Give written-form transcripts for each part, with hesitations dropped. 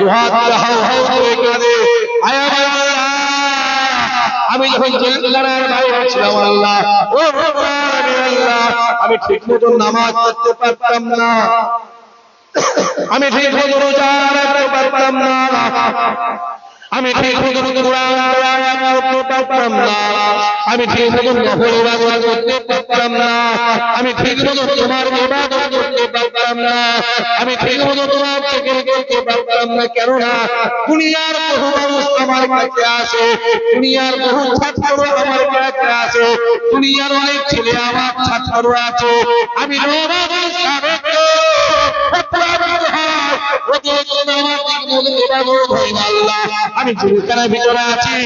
দুহাত how how করে কাঁদে, আয় আমার আল্লাহ, আমি যখন জেলখানার বাইরে ছিলাম আল্লাহ, ও আল্লাহ, আমি ঠিক মতো নামাজ পড়তে পারতাম না, আমি ঠিক মতো রোজা রাখতে পারতাম না, আমি ঠিক মতো কোরআন পড়তে পারতাম না, আমি ঠিক মতো নফল ইবাদত করতে পারতাম না, আমি ঠিক মতো তোমার ইবাদত করতে পারতাম না, আমি ঠিক মতো তোমার জিকির করতে পারতাম না। কেন না, দুনিয়ার বহু মানুষ আমার কাছে আসে, দুনিয়ার বহু ছাত্র আমার কাছে আসে, দুনিয়ার অনেক ছেলে আমার ছাত্র আছে, আমি আমি জেলখানার ভিতরে আছি,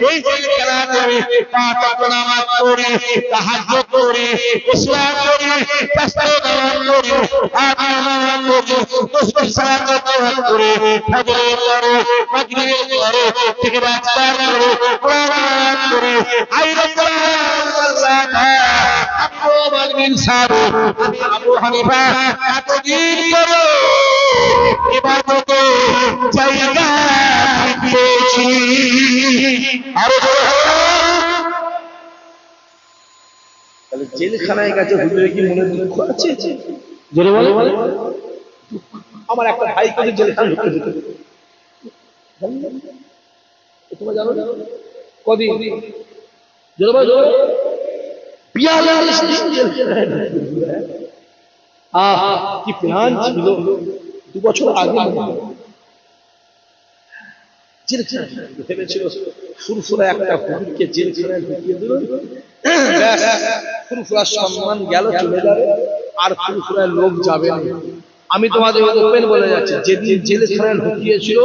এই জেলখানাতে আমি 5 ওয়াক্ত নামাজ পড়ি, তাহাজ্জুদ করি, ইসলাম করি, তাসবিহ করি, নামাজ পড়ি, তসবিহ সালাত করি, ফজর পড়ি, মাগরিব পড়ি, ঠিক রাস্তার করি, কোরআন করি, আই রব্বুল আলামিন সাহেব, আমি আবু হানিফা এতদিন করো ইবাদতে জায়গা পেয়েছি। আরো তাহলে জেলখানায় গেছে, হুজুরে কি মনে দুঃখ আছে? জোরে বলে, আমার একটা ভাই কিন্তু জেলখানা ঢুকে দিত, তোমরা জানো না কদিন? জোরে বলে, 42 দিন জেলখানায় ঢুকে। কি প্ল্যান ছিল 2 বছর আগে, ভেবেছিল ফুরফুরা একটা হুজুরকে জেলখানায় ঢুকিয়ে দিল, ফুরফুরার সম্মান গেল, চলে যাবে, আর ফুরফুরার লোক যাবে না। আমি তোমাদের ওপেন বলে যাচ্ছি, যেদিন জেলখানায় ঢুকিয়েছিল,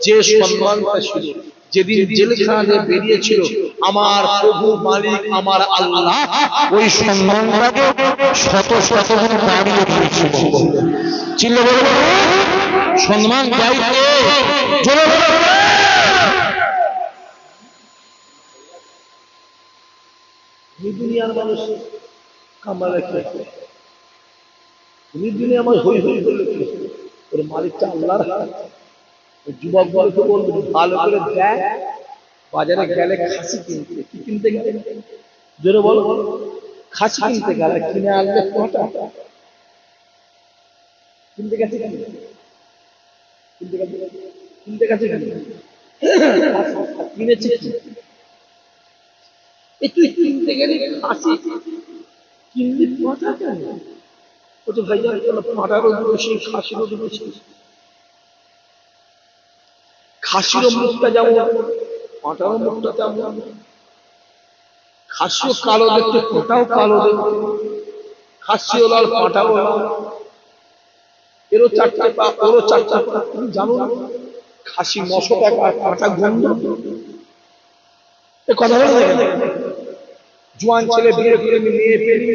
যে সম্মানটা ছিল, যেদিন জেলখানা বেরিয়েছিল, আমার প্রভু মালিক আমার আল্লাহ ওই সম্মানটাকে শত শত গুণ বাড়িয়ে দিয়েছিল। চিল্লে বলে সম্মান চাইতে জোরে বলে, দুনিয়ার মানুষ কামালে খেয়ে, দুনিয়া আমার হই হই করলে ওর মালিকটা আল্লাহর হাত। যুবক বলতে বলবো ভালো করে দেখ, বাজারে গেলে খাসি কিনতে, কি কিনতে গেলে জোরে বলো, খাসি কিনতে গেলে কিনে আনলে কটা কিনতে গেছে, কিনতে গেছে কিনেছে, তুই কিনতে গেলে খাসি কিনলে কটা কেন? ও তো ভাই পাটারও বেশি, খাসিরও বেশি। খাসির মুখটা যেমন, পাটার মুখটা তেমন, খাসিও কালো দেখতে, পাটাও কালো দেখতে, খাসিও লাল, পাটাও লাল, এরও 4টে পা, ওরও 4টে পা। তুমি জানো না খাসি 900 টাকা, পাটা গন্ধ। এ কথা বলে জোয়ান ছেলে বিয়ে করে নিয়ে পেলি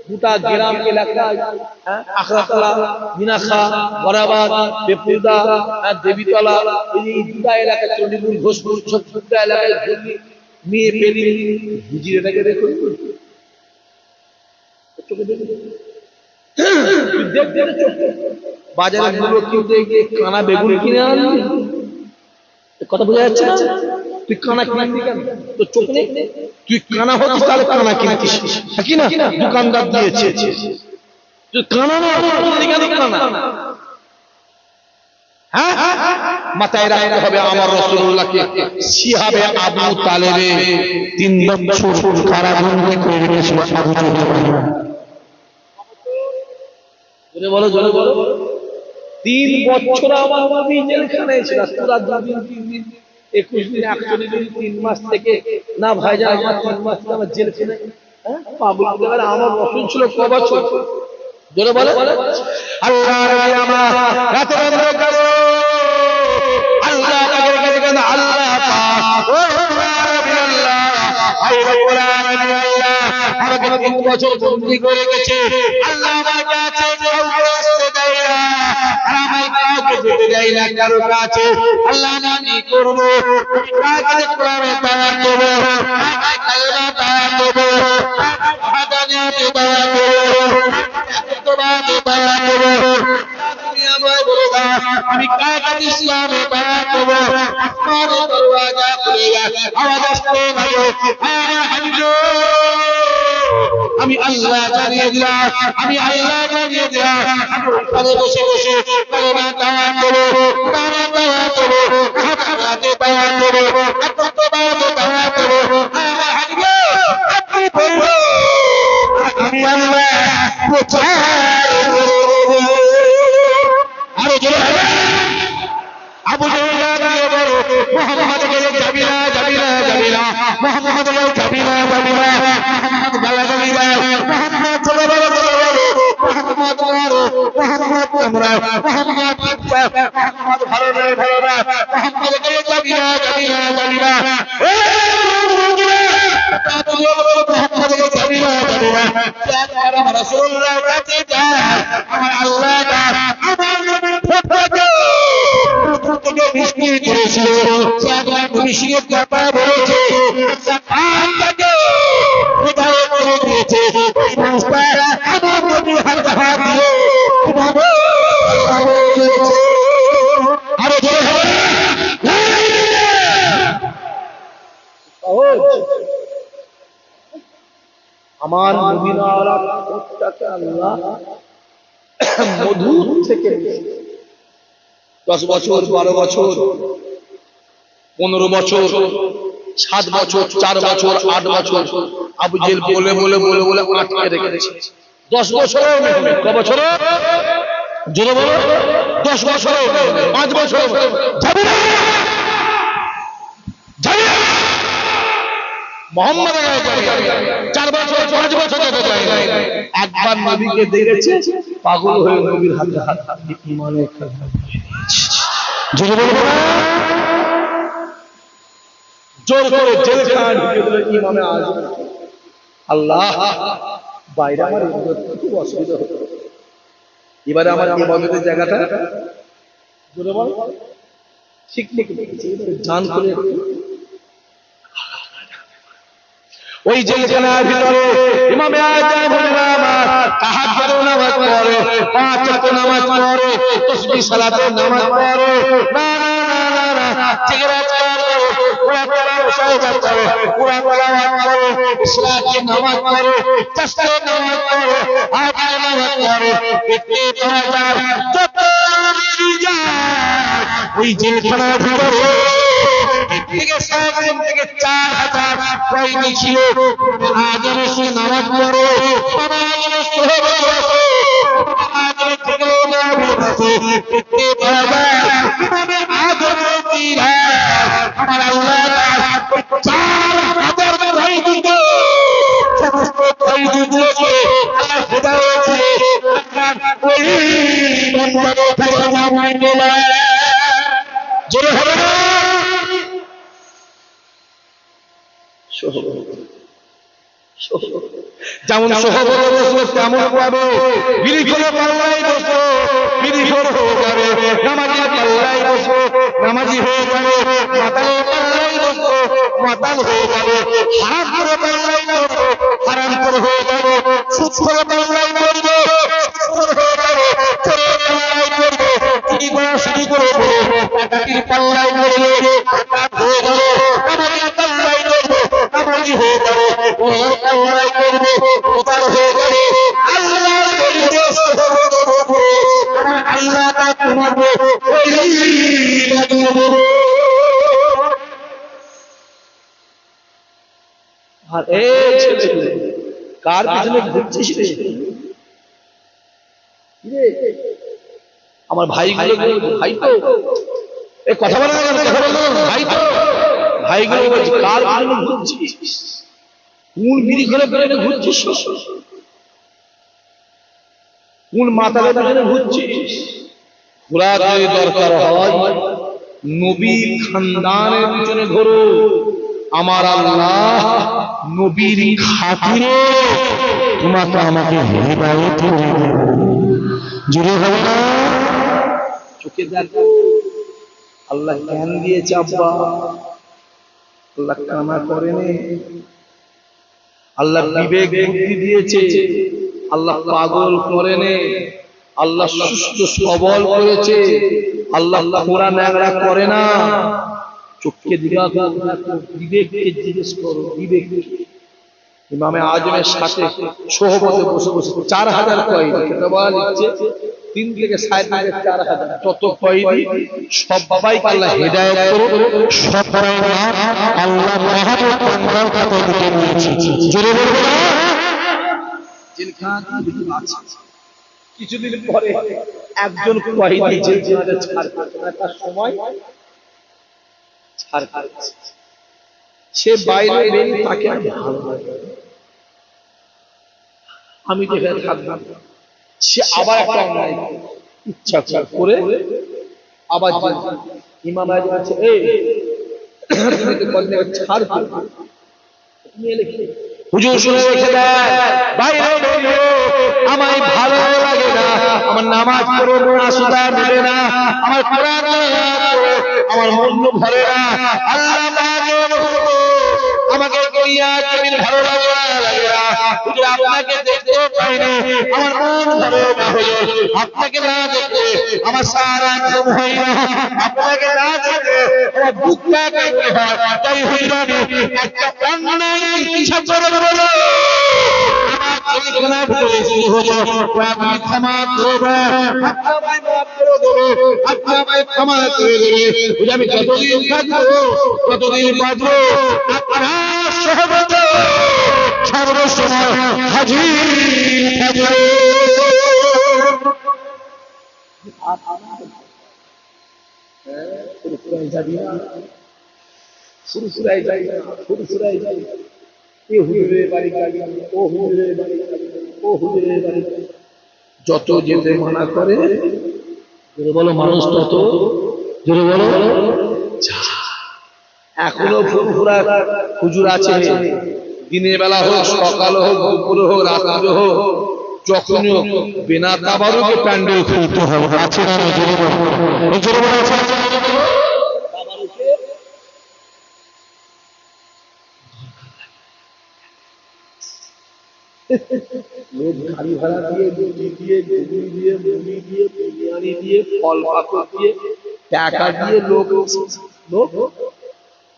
গোটা গ্রাম এলাকায়, আখড়াতলা, মিনাখা, বরাবাদ, বেপুদা, দেবীতলা, এই দুটা এলাকা, চণ্ডীপুর, ঘোষপুর, দুটা এলাকায় মেয়ে পেলি, হুজিরেটাকে দেখো, বাজারে গুলো কিনতে গিয়ে কানা বেগুন কিনে আনলি, কথা বোঝা যাচ্ছে না? তুই কানা কিনবি কেন? তোর চোখ নেই? তুই কানা হতিস তাহলে কানা কিনতিস কি না? দোকানদার দিয়েছে, তুই কানা না কেন কানা? হ্যাঁ, মাথায় রাখতে হবে আমার রাসূলুল্লাহকে সিহাবে আবু তালেবে 3 বছর কারাবন্দী করে রেখেছিল আবু তালেব। জোরে বলো, জোরে বলো। 3 বছর আমার নবী জেলখানায় ছিল, পুরা 2 দিন 3 দিন 21 দিন 41 দিন 3 মাস থেকে না ভাইজান, আমার 3 মাস আমার জেলখানায়। হ্যাঁ, পাগল করে আমার রাসূল ছিল ক বছর? জোরে বলে, আল্লাহর নবী আমার রাতে বন্ধ করো, আল্লাহ পাকের কাছে কেন আল্লাহ পাক, ও নবী আল্লাহ, আই রব্বুল আলামিন আল্লাহ আমাকে 3 বছর বন্দী করে গেছে, আল্লাহ আমার কাছে কাউকে আসতে দেয় না, আর আমায় কাউকে যেতে দেয় না কারো কাছে। আল্লাহ আমি করব, কাকে কোরআনে দাওয়াত দেব, কাকে কালেমা দাওয়াত দেব, কাকে হাদানিয়াতে দাওয়াত দেব, কাকে তোবাতে দাওয়াত দেব, তুমি আমায় বলো होगा আমি কায়াত ইসলামে বায়াত করব আসমানের দরওয়াজা খুলেগা আওয়াজ আসতে লাগবে আমি আল্লাহ জানিয়ে দিলাম আমি আল্লাহ জানিয়ে দিলাম আমি ওখানে বসে বসে কালেমা দাওয়াত দেব নারা দাওয়াত দেব হাতে দাওয়াত দেব হাতে দাওয়াত দেব আপনি বলুন আমি আল্লাহ প্রচার আরো জোরে আবু জাহেল বলো মুহাম্মদ বলে যাবি না যাবি না যাবি না মুহাম্মদ বলে যাবি না যাবি না মুহাম্মদ বলে যাবি না মুহাম্মদ চলে বলো মুহাম্মদ বলো মুহাম্মদ আমরা মুহাম্মদ মুহাম্মদ ভালো না মুহাম্মদ বলে যাবি না যাবি না যাবি না রাসূলুল্লাহ কাছে যা আমার আল্লাহ আমার নবীর ফতোয়া থেকে মিষ্টি করেছিল সাদা মিষ্টির কথা বলেছে সাকাতকে বিদায় করে দিয়েছে এই মানুষটা আমার নবীর হাতে হাত দিয়ে কিভাবে আরে জোরে হবে আমার নবীরা প্রত্যেকটা আল্লাহ মধু থেকে 10 বছর 12 বছর 15 বছর 7 বছর 4 বছর 8 বছর আবু জেল বলে বলে বলে বলে আটকে রেখেছে 10 বছর ক বছর জোরে বলো 10 বছর 5 বছর যাবে না যাবে না মোহাম্মদ 4 বছর 5 বছর যেতে চায় একবার নবীকে দেখেছে পাগল হয়ে নবীর হাতে হাত দিয়ে ঈমানের খেলা জোরে বলো জোর করে জেলখানায় ঢুকিয়ে দিল ইমামে আজম আল্লাহ বাইরে আমার খুব অসুবিধা হতো এবারে আমার ইমামতের জায়গাটা জোরে বল ঠিক ঠিক জান করে ওই জেলখানার ভিতরে ইমামে আজম আমার তাহাজ্জুদের নামাজ পড়ে 5 ওয়াক্ত নামাজ পড়ে তাসবিহ সালাতের নামাজ পড়ে না না না না সিগারেট করে পুরা পুরা মুসাফা করে পুরা পুরা করে ইসলামের নামাজ পড়ে তাসবিহ নামাজ পড়ে আয়াতের নামাজ পড়ে একটি দরজার যত রিজা ওই জেলখানার ভিতরে থেকে 7 থেকে 4000 কয়েদি ছিল আজম এসে নামাজ পড়ে বাবা আজম সোহবত আছে আজম থেকে নামাজ আছে দেখতে পাবা কিভাবে আজম পীরা আমার আল্লাহ 4000 কয়েদিকে সমস্ত কয়েদিগুলোকে আল্লাহ হেদায়েত দিয়ে আপনার ওই বন্দরে ফেলে নামাজ দিলেন জোরে হবে না যেমন সোহবতে বসলো তেমন পাবে বিড়ি করে পাল্লাই বসলো বিড়ি করে হয়ে যাবে নামাজি পাল্লাই বসলো নামাজি হয়ে যাবে মাতাল পাল্লাই বসলো মাতাল হয়ে যাবে হারাম করে পাল্লাই বসলো হারাম করে হয়ে যাবে সুদ করে পাল্লাই করবে হয়ে যাবে চোরে পাল্লাই করবে চুরি করে চুরি করে টাকাটির পাল্লাই করবে হয়ে যাবে নামাজি পাল্লাই করবে নামাজি হয়ে যাবে পাল্লাই করবে উতার হয়ে যাবে আল্লাহ তোমাকে আর এই ছেলে কার পিছনে ঘুরছিস রে আমার ভাইগুলো ভাই তো এই কথা বলা ভাই তো ভাইগুলো বলছে কার পিছনে ঘুরছিস কোন বিড়ি করে বেরোনে ঘুরছিস কোন মাতালের পিছনে ঘুরছিস ঘোরা যদি দরকার হয় নবীর খানদানের পিছনে ঘোরো আমার আল্লাহ নবীর খাতিরে তোমাকে আমাকে হেদায়েত করে জুড়ে হবে না চোখে দেখো আল্লাহ জ্ঞান দিয়েছে আব্বা আল্লাহ কানা করেনি আল্লাহ বিবেক বুদ্ধি দিয়েছে আল্লাহ পাগল করেনে আল্লাহ সুস্থ সবল করেছে। আল্লাহ কোরআন ন্যাংরা করে না। চোখকে দিবা বিবেককে জিজ্ঞেস করো, বিবেক। ইমামে আজমের সাথে সোহবতে বসে বসে 4000 কয়েদি কেতাবা লিখছে, 3 থেকে 7.5 থেকে 4000 যত কয়েদি সবাইকে আল্লাহ হেদায়েত করো। সবাই আল্লাহ মাহবুব বান্দার কাছে দিকে নিয়েছে। জোরে বলবো না? জেলখানা আছে। কিছুদিন পরে একজন কয়েদি জেলখানাতে ছাড় পেল না, তার সময় ছাড় পেয়েছে। সে বাইরে বেরিয়ে তাকে আর ভালো লাগে না। আমি যেখানে থাকলাম, সে আবার একটা অন্যায় ইচ্ছা করে আবার ইমাম আজম আছে, এই তুমি তো কদিন আগে ছাড় পেলে, তুমি এলে কি? হুজুর শুনে রেখে দেয়, বাইরে বেরিয়ে আমায় ভালো লাগে না, আমার নামাজ পড়বো না, সুদা মিলে না, আমার কোরআন আমার মন ভরে না, আল্লাহ আমাকে দুনিয়া জমিন ভালো লাগে না, হুজুর আপনাকে দেখতে পাই না, আমার মন ভরে না, হুজুর আপনাকে না দেখতে আমার সারা ঘুম হয় না, আপনাকে না দেখতে আমার বুকটা কেঁপে হয়। তাই হুজুর একটা অন্যায় হিসাব করে বলো, আমার জেলখানা পড়েছি হুজুর, আপনি ক্ষমা করবেন, আপনাকে মাফ করে দেবো, আপনাকে ক্ষমা করে দেবে। হুজুর আমি যতদিন থাকবো ততদিন বাঁচবো আপনার সহবতে সর্বসময় হাজির থাকবো। যাবি না, ফুরফুরাই যাই না, ফুরফুরাই যাই না, এ হুজুরের বাড়ি যাবি না, ও হুজুরের বাড়ি যাবি না, ও হুজুরের বাড়ি যাবি না। যত যেতে মানা করে, জোরে বলো মানুষ তত, জোরে বলো এখনো ফুরফুরা হুজুর আছে। দিনের বেলা হোক, সকাল হোক, দুপুরে হোক, রাত্রে হোক, যখনই হোক বিনা তাবারুকে প্যান্ডেল খুলতে হবে। আছে না? জোরে বলো, জোরে বলো আছে না? তাবারুকে লোক গাড়ি ভাড়া দিয়ে, মুড়ি দিয়ে, ঘুগনি দিয়ে, মুড়ি দিয়ে, বিরিয়ানি দিয়ে, ফল পাকড় দিয়ে, টাকা দিয়ে লোক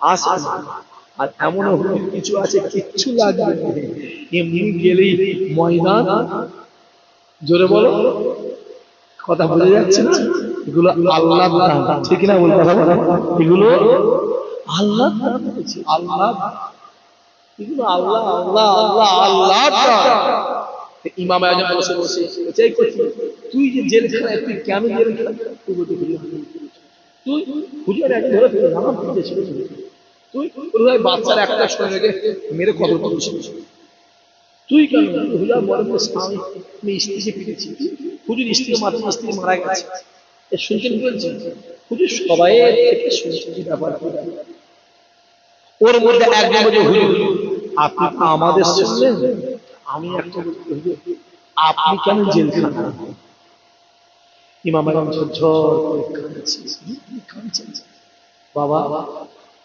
আসে। আর এমনও কিছু আছে কিচ্ছু লাগবে না, এমনি গেলেই ময়দান। জোরে বলো, কথা বোঝা যাচ্ছে না? এগুলো আল্লাহ ঠিক না বলতে হবে, এগুলো আল্লাহ আল্লাহ, এগুলো আল্লাহ আল্লাহ আল্লাহ আল্লাহ। ইমাম আজম বসে বসে তুই যে জেলখানায়, তুই কেন জেলখানায়? তুই হুজুর একদিন ধরে নামাজ পড়তে ছিল, তুই ভাই বাচ্চার একটা সময় মেরে কবর করেছিস, তুই কেন? হুজুর বলেন স্বামী আমি স্ত্রীকে পেরেছি, হুজুর স্ত্রী মাত্র স্ত্রী মারা গেছে, শুনছেন বলছি হুজুর সবাই থেকে শুনছি ব্যাপার। ওর মধ্যে একজন বলছে হুজুর আপনি তো আমাদের শুনলেন, আমি একটা হুজুর আপনি কেন জেলখানা? ইমাম আজম ঝরঝর করে কাঁদছেন, বাবা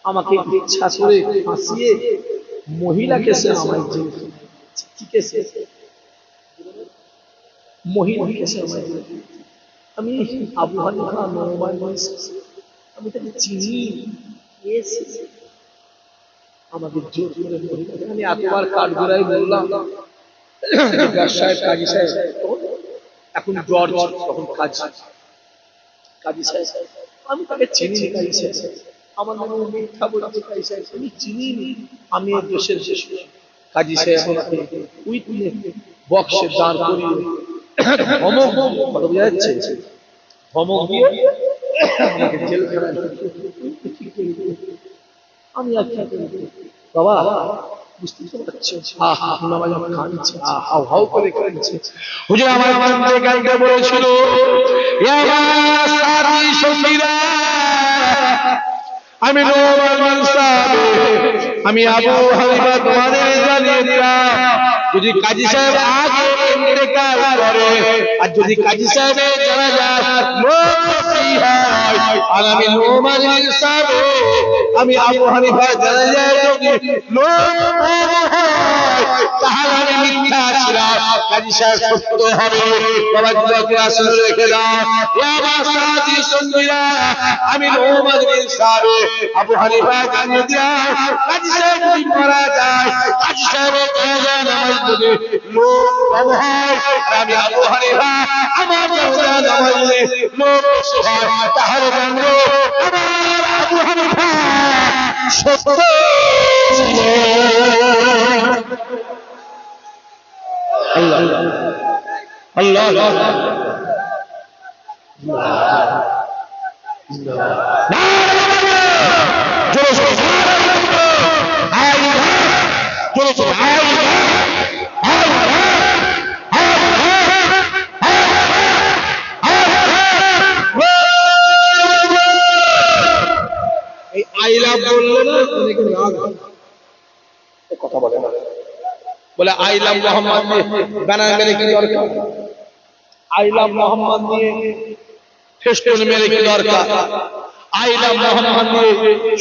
আমাকে ইচ্ছা করে ফাঁসিয়ে মহিলা কেসে আমায় জেলখানায়, কি কেসে? মহিলা কেসে আমায়। আমি আবু হানিফা নোমান, আমি তাকে চিনি, আমাদের জোর করে মহিলা। আমি এতবার কাঠগড়ায় বললাম সাহেব, কাজী সাহেব, এখন জর্জ, তখন কাজী সাহেব, আমি তাকে চিনি, কাজী সাহেব আমার নামে মিথ্যা বলছে, কাজী সাহেব আমি চিনি, আমি দেশের শেষ। কাজী সাহেব আমাকে উইটনেস বক্সে দাঁড় করিয়ে ধমক, কথা বোঝা যাচ্ছে, ধমক দিয়ে আমাকে জেলখানায়। আমি আর কি করব বাবা, বুঝতে পারছো? ইমাম আজম কাঁদছে, হাউ হাউ করে কাঁদছে। হুজুর আমার মনে কাঁদতে বলেছিল, আমি আমি আবু হানিফা তোমাদের জানিয়ে দিলাম, যদি কাজী সাহেব আগে ইন্তেকাল করে, আর যদি কাজী সাহেবের জানাজার আর আমি নোমান সাহেব, আমি আবু হানিফা জানাজার যদি তাহলে আমি মিথ্যা ছিলাম। কাজী সাহেব সত্য হবে। বাবা যুবকরা শুনে রেখে দাও, এ আমার সাথী সঙ্গীরা, আমি মোহাম্মদ বিন সাহেব আবু হানিফা জানিয়ে দিলাম, কাজী সাহেব যদি মারা যায়, কাজী সাহেবের জানাজা নামাজ পড়ে লোক কম হয়, আর আমি আবু হানিফা আমার জানাজা নামাজে লোক বেশি হয়। তাহলে জানবো আমার আবু হানিফা সত্য ছিল। আল্লাহ আল্লাহ আইলা বললো না, অনেকে রাগ কথা বলে না, বলে আই লাভ মোহাম্মদ ব্যানার মেরে কি দরকার, আই লাভ মোহাম্মদ নিয়ে ফেস্টুন মেরে কি দরকার, আই লাভ মোহাম্মদ নিয়ে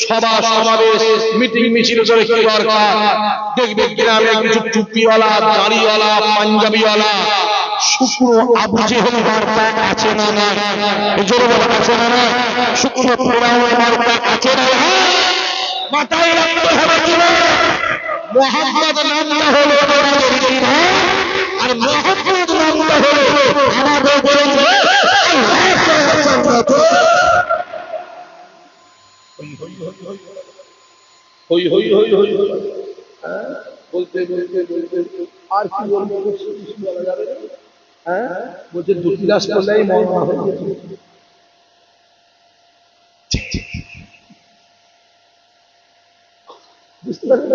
সভা সমাবেশ মিটিং মিছিল করে কি দরকার। দেখবে গ্রামে কিছু টুপিওয়ালা, দাড়িওয়ালা, পাঞ্জাবিওয়ালা শুকনো আবু জেহেল বার্তা আছে না না, জোরে বলা আছে না না, শুকনো ফেরাউনের বার্তা আছে না, মাথায় রাখতে হবে কিনা। মোহাম্মদ নামটা হলো আমাদের ইমান, আর মোহাম্মদ নামটা হলো আমাদের হই হই হই হই হই বলতে বলতে বলতে আর কি বলবো, বলা যাবে না। হ্যাঁ বলছে দুটি দাস করলেই মরনা হয়ে যেত। বুঝতে পারছেন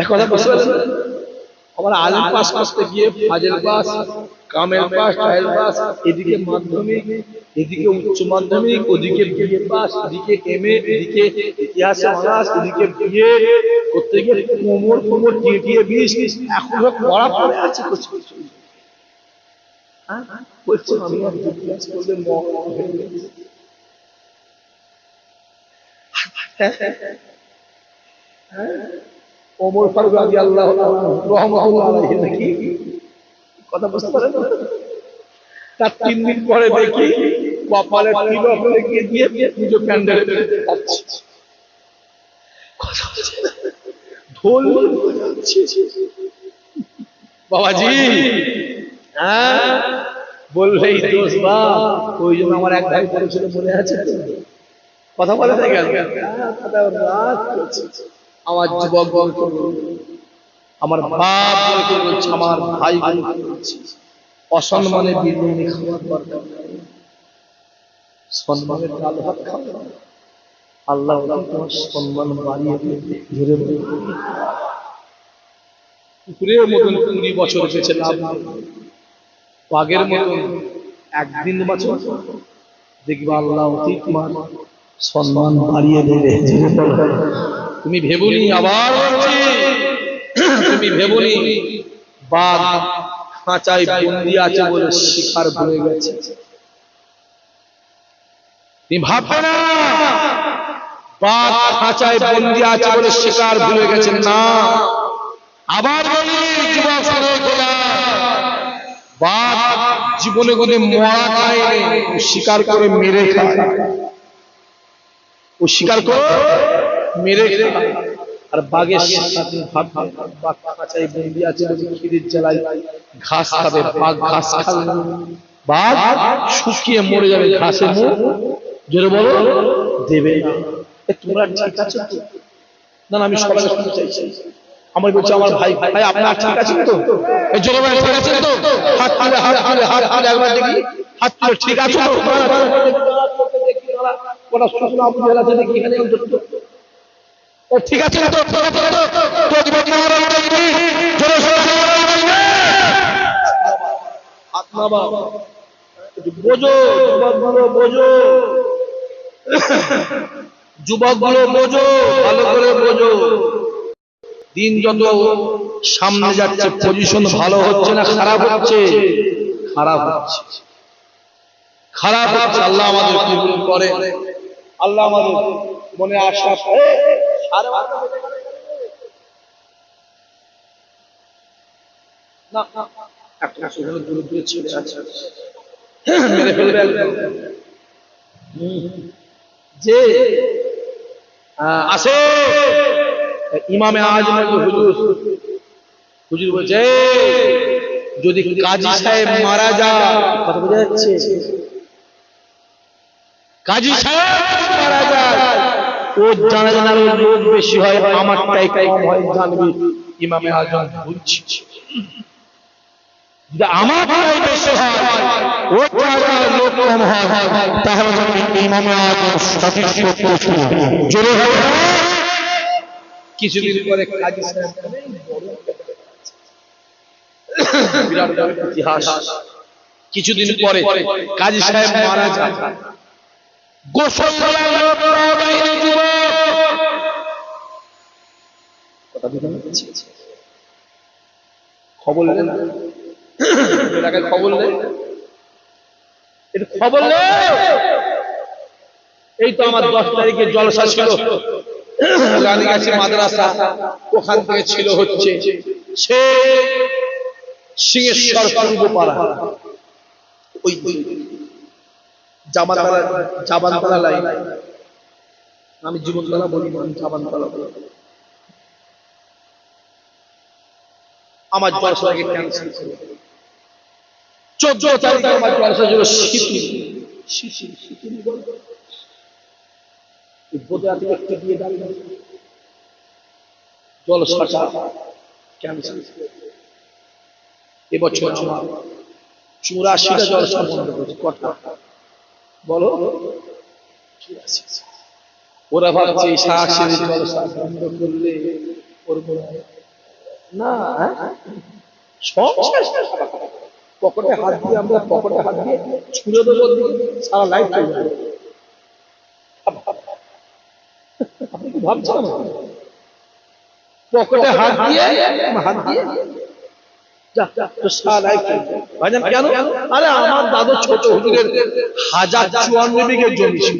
কথা বুঝতে পারছেন? আমার আলিম পাস করতে গিয়ে ফাজেল পাস, কামেল পাস, ট্রায়াল পাস, এদিকে মাধ্যমিক, এদিকে উচ্চ মাধ্যমিক, ওদিকে বিএ পাস, এদিকে এমএ, এদিকে ইতিহাসে অনার্স, এদিকে বিএ করতে গিয়ে কোমর কোমর টিয়ে 20 এখনো পড়া পড়ে আছে কিছু কিছু। হ্যাঁ বলছি আমি আর ক্লাস করলে ওমর ফারুক রাদিয়াল্লাহু রাহমাতুল্লাহ আলাইহি নাকি কথা বুঝতে পারেন? তার 3 দিন পরে দেখি কপালে তিলক লাগিয়ে দিয়ে নিজে প্যান্ডেলে যাচ্ছে, কথা বুঝছে না, ঢোল বাজাচ্ছে। বাবাজি হ্যাঁ বললেই দোষ বা, ওই জন্য আমার এক ভাই বলেছিল মনে আছে, কথা বলে থাকে আমার যুবক বলছে, আমার বাপ বলছে, আমার ভাই বলছে, অসম্মানে বিরিয়ানি খাওয়ার দরকার নেই, সম্মানের ডাল ভাত খাওয়া, আল্লাহ তোমার সম্মান বাড়িয়ে দিবে। ধরে পুকুরের মতন 20 বছর বেঁচে লাভ, বাঘের মতন একদিন বছর দেখবে আল্লাহ তোমার সম্মান বাড়িয়ে দেবে। তুমি ভেবুনি, আবার বলছি তুমি ভেবুনি বাঘ খাঁচায় বন্দি আছে বলে শিকার ভুলে গেছে, তুমি ভাববে না বাঘ খাঁচায় বন্দি আছে বলে শিকার ভুলে গেছে না। আবার বলি যুবক শ্রোতা, বাঘ জীবনে কোনে মরা খায়, শিকার করে মেরে খায়, ও শিকার করে মেরে খায়। আর বাঘের বাঘ খাঁচায় বন্দি আছে খিদের জ্বালায় ঘাস খাবে, বাঘ ঘাস খাবে, বাঘ শুকিয়ে মরে যাবে, ঘাসে মুখ জোরে বলো দেবে না। তোমরা ঠিক আছে না? আমি সবাই শুনতে চাইছি। আমার বলছে আমার ভাই, ভাই আপনার ঠিক আছে তো? জোরে বলো ঠিক আছে তো? হাত তুলে হাত তুলে হাত তুলে একবার দেখি, হাত তুলে ঠিক আছে তো? ওরা শুকনো আবু জেহেল আছে দেখি এখানে, ঠিক আছে তো? বোঝো যুবকগুলো, বোঝো যুবকগুলো, বোঝো ভালো করে বোঝো। দিন যত সামনে যাচ্ছে পজিশন ভালো হচ্ছে না খারাপ হচ্ছে? খারাপ হচ্ছে, খারাপ হচ্ছে। আল্লাহ আমাদের কবুল করে, আল্লাহ আমাদের মনে আশা না একটা সেখানে দূরে দূরে ছেলে আছে, মেরে ফেলবে একদম। যে আসে ইমামে আজম হুজুর, হুজুর বলছে যদি কাজী সাহেব মারা যায়, কথা বোঝা যাচ্ছে, কাজী সাহেব মারা যায় ওর জানাজানার লোক বেশি হয়, আমারটাই কম হয়, জানবি ইমামে আজম বলছি যদি আমারটাই বেশি হয় ওর জানাজানার লোক কম হয়, তাহলে ইমামে আজম সঠিক জোরে হবে। কিছুদিন পরে কাজী সাহেব বিরাট বড় ইতিহাস, কিছুদিন পরে কাজী সাহেব মারা যায়, গোসল করার লোক বাইরে খবর নেন, এলাকায় খবর নেই, একটু খবর নেই। এই তো আমার 10 তারিখে জলসা ছিল, রানীগাছি মাদ্রাসা, ওখান থেকে ছিল হচ্ছে সে সিংহেশ্বর পূর্বপাড়া, ওই জাবানতলা লাইন, আমি জীবনতলা বলি না, জাবানতলা বলি। আমার জলসা আগে ক্যান্সেল ছিল, 14 তারিখে আমার জলসা ছিল জলসাটা ক্যান্সেল। এবছর আমার 84টা জলসা বন্ধ করেছে। কটা বলো? 84। ওরা ভাবছে শাশুড়ি জলসা বন্ধ করলে করবো না, সব পকেটে হাত দিয়ে, আমরা পকেটে হাত দিয়ে ছুঁড়ে দেবো, সারা লাইফ চলে যাবে। আপনি কি ভাবছেন পকেটে হাত দিয়ে কেন? আরে আমার দাদু ছোট হুজুরের 1054 বিঘে জমি ছিল।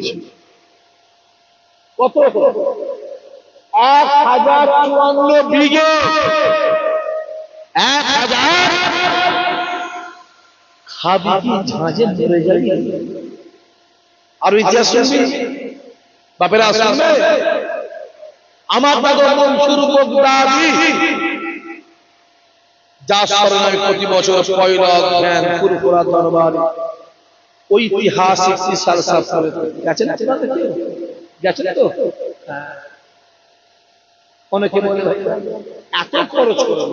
কত? 1054 বিঘে, 1000 খাবি কি ঝাঁঝে মরে যাবি। আর ইতিহাস শুনবি বাপেরা, শুনবে আমার দাদু মনসুর বগদাদি যার স্মরণে প্রতি বছর পয়লা জ্ঞান ফুরফুরা দরবার ঐতিহাসিক সিলসিলা করে গেছেন, গেছেন তো? অনেকে বলে এত খরচ করে,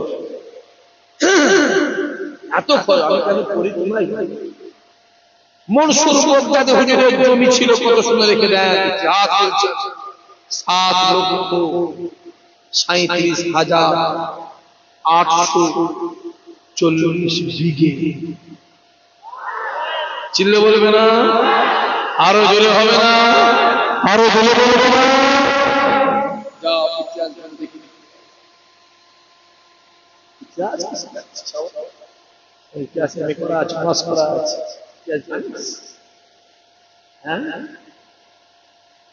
এত খরচ আমি কেন করি? তোমরাই মনসুর বগদাদি হুজুরের জমি ছিল, কত শুনে রেখে দেন, 7,37,840 বিঘে। চিল্লে বলবে না? আরো জোরে হবে না? আরো জোরে বলবে না? ইতিহাস আমি করা আছে, মাস করা আছে।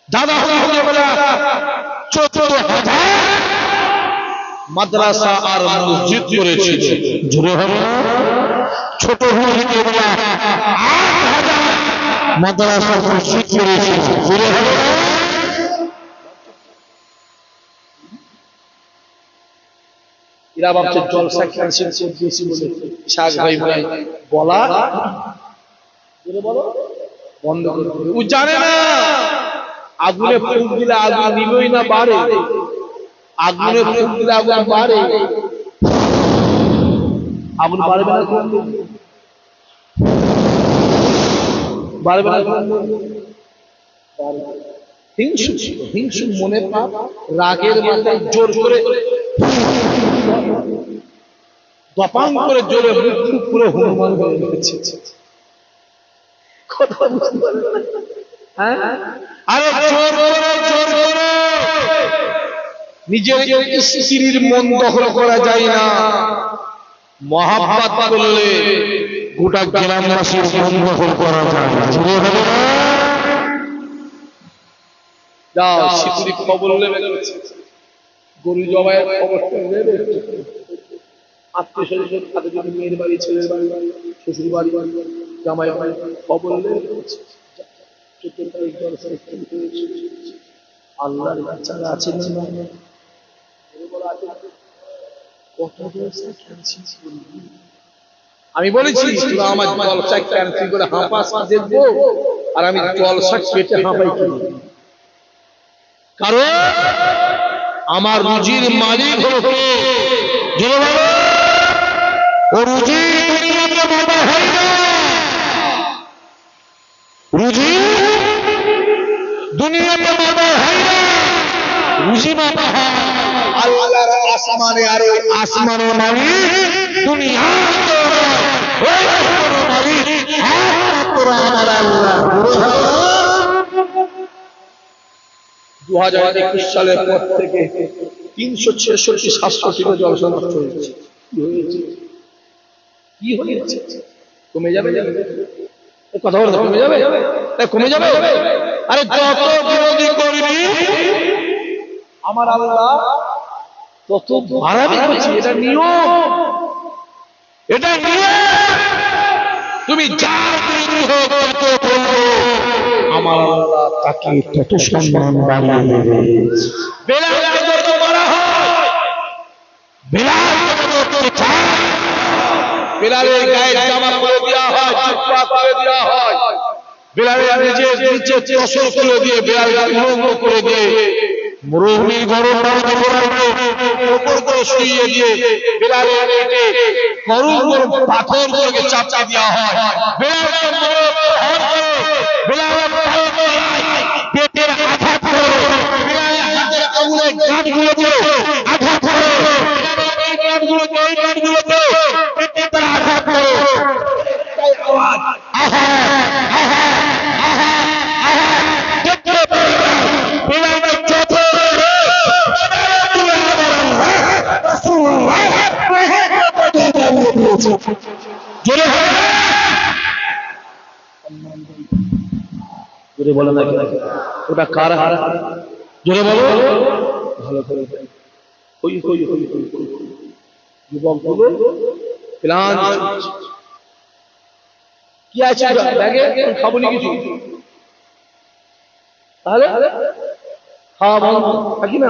দাদা মাদ্রাসা আর মসজিদ করেছিল, জোরে হবে না? ছোট মাদ্রাসা মসজিদ করেছিল, জোরে হবে না? এরা ভাবছে জলসা ক্যান্সেল করে দিয়েছি বলে শাক ভাই ভাই বলা বন্ধ করে দেবে। ও জানে না আগুনে ফুক দিলে আগুন নিবেই না, বাড়ে। আগুনে ফুক দিলে আগুন বাড়ে, আগুন বাড়বে না, বাড়বে না। হিংসু ছিল, হিংসু মনে পাপ, রাগের মাথায় জোর করে দপাং করে জোরে মুখ পুরো হনুমান হয়ে গেছে। কথা বুঝতে পারবে না? আরে জোর করে নিজের স্ত্রীর মন দখল করা যায় না, মহাব্বত করলে গোটা গ্রামবাসীর মন দখল করা যায়। যাও শিশুরি খবর নেবে, গরু জবাইয়ের খবরটা নেবে। আত্মীয় স্বজনের সাথে যদি মেয়ের বাড়ি, ছেলের বাড়ি, শ্বশুর বাড়ি, জামাই বাড়ি খবর আল্লাহর বাচ্চারা আছে না, কত জলসা ক্যান্সেল করবি। আমি বলেছি তোরা আমার জলসা ক্যান্সেল করে হাঁপাস দেখবো, আর আমি জলসা কেটে হাঁপাই কি, কারণ আমার রুজির মালিক হলো কে? ও রুজি দুনিয়াতে বাবা হয় না, রুজি দুনিয়াতে বাবা হয় না, রুজি বাবা হয় আল্লাহর আসমানে, আর ওই আসমানের মালিক দুনিয়াতে ওই আসমানের মালিক একমাত্র আমার আল্লাহ। 2021 সালের পর থেকে 366-700 জলসা নষ্ট হয়েছে। কি হয়েছে? কমে যাবে? কথা বলতে কমে যাবে? কমে যাবে? আরে যত বিরোধী করবি আমার আল্লাহ তত বাড়াবে করছি। এটা নিয়ম, এটা নিয়ম। তুমি যা বিরোধী হোক তত বলবো, আমার আল্লাহ তাকে তত সম্মান বাড়িয়ে দেবে। বেলালকে যত মারা হয়, বেলালকে যত চায়, বেলালের গায়ে জামা করে দেওয়া হয়, জুব্বা করে দেওয়া হয়, বেলালের নিচে তসর করে দিয়ে, বেলালকে উলঙ্গ করে দিয়ে, মরুভূমির গরম পানিতে বেলালকে উপর করে শুইয়ে দিয়ে, বেলালের পেটে গরম গরম পাথর করে চাপা দেওয়া হয়, বেলালকে বেলালের পেটের আঘাত করে, বেলালের হাতের আঙুলের গাঁটগুলোতে আঘাত করে, এই গাঁটগুলোতে পেটের আঘাত করে, আওয়াজ আহা আহা আহা আহা দেখতে পাই না। বেলালের যত জোরে বলে না, ওটা কার হার? জোরে বলো ভালো করে। যুবক প্লান কি আছে ব্যাগে? খাবো নি কিছু, তাহলে খাওয়া বন্ধ থাকি না।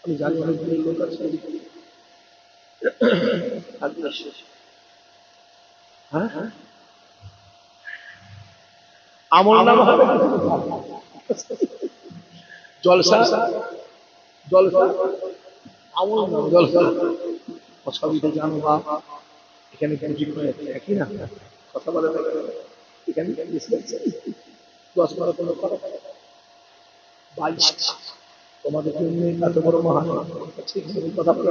আমি জানি অনেক লোক আছে, হ্যাঁ আমল নাম হবে জলসা, জলসা আমল নাম জলসা সবই তো জানো। বা এখানে পুঁজি করে একই না, কথা বলে এখানে 10-12 কথা 22 তোমাদের জন্য এত বড় মহান কথা বলে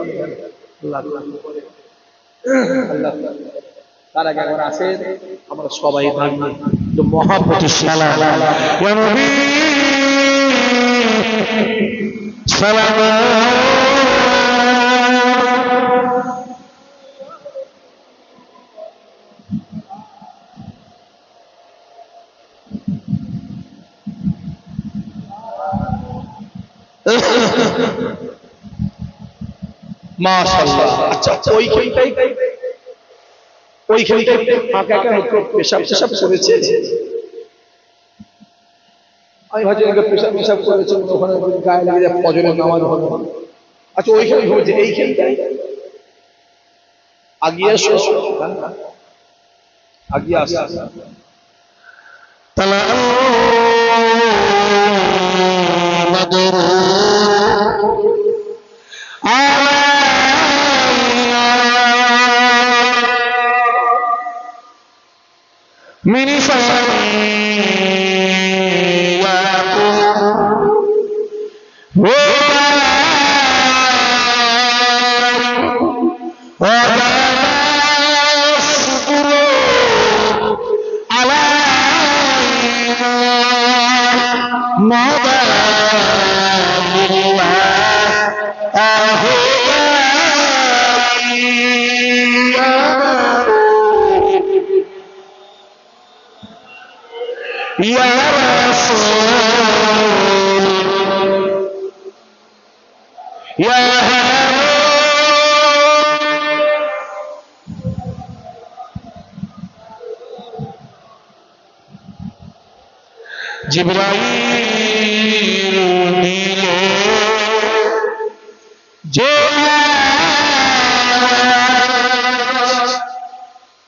আল্লাহ তার আগে একবার আসে, আমরা সবাই ভাবি মহাপতি সালাম ইয়া নবী সালাম। মাশাআল্লাহ। আচ্ছা ওইখানটাই ফাঁকা একটু পেশাব করেছে, আমি ভাবছি পেশাব করেছে ওখানে গায়ে লেগে যায়, ফজরের নামাজ হবে। আচ্ছা ওইখানে হয়েছে, এইখানটাই আগিয়ে আসো, আগিয়ে আসো। তালা মিনি ইয়া জিবরাইল দিল যে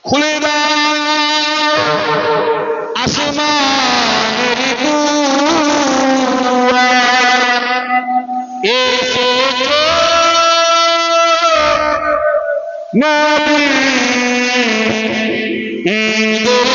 খুলে দাও আসমানের দুয়ার এসেছো নবী ঈদের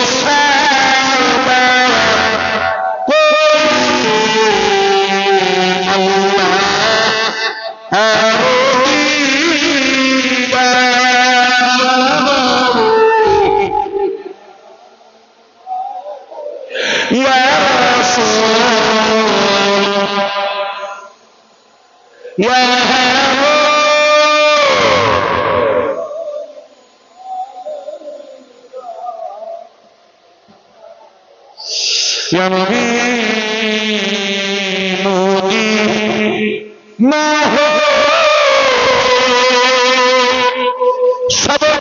يا نبي نودي ما هو سبب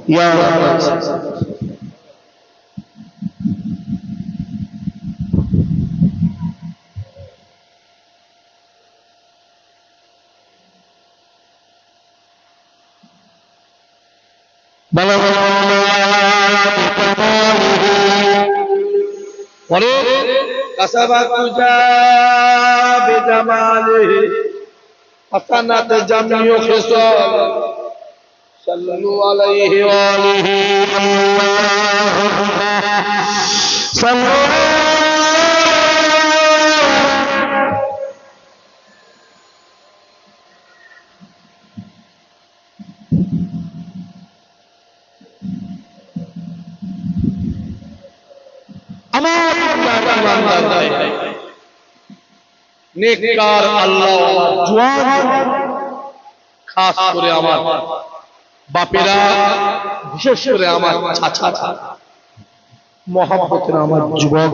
يا كسبت بجماله حسنت جميع خصال صلوا عليه وآله صلوا নেককার আল্লাহ জওয়ান খাস করে আমার বাপেরা বিশেষ করে আমার চাচা মহব্বতের আমার যুবক